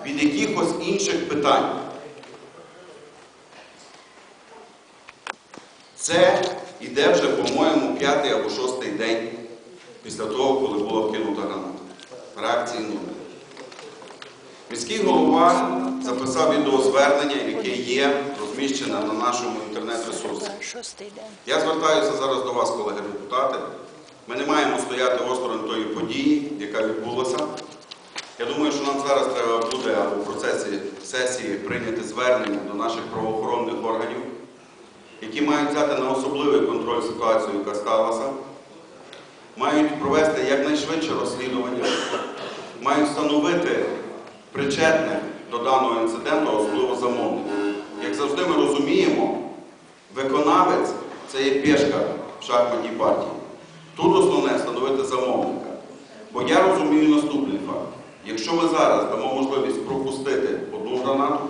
від якихось інших питань. Це йде вже, по-моєму, 5-й або 6-й день після того, коли була вкинута граната. Реакції нуль. Міський голова записав відеозвернення, яке є розміщене на нашому інтернет-ресурсі. Я звертаюся зараз до вас, колеги-депутати. Ми не маємо стояти осторонь тої події, яка відбулася. Я думаю, що нам зараз треба буде у процесі сесії прийняти звернення до наших правоохоронних органів, які мають взяти на особливий контроль ситуацію, яка сталася, мають провести якнайшвидше розслідування, мають встановити причетних до даного інциденту, особливо замовників. Як завжди ми розуміємо, виконавець – це є пішка в шахматній партії. Тут основне – встановити замовника. Бо я розумію наступний факт. Якщо ми зараз дамо можливість пропустити одну гранату,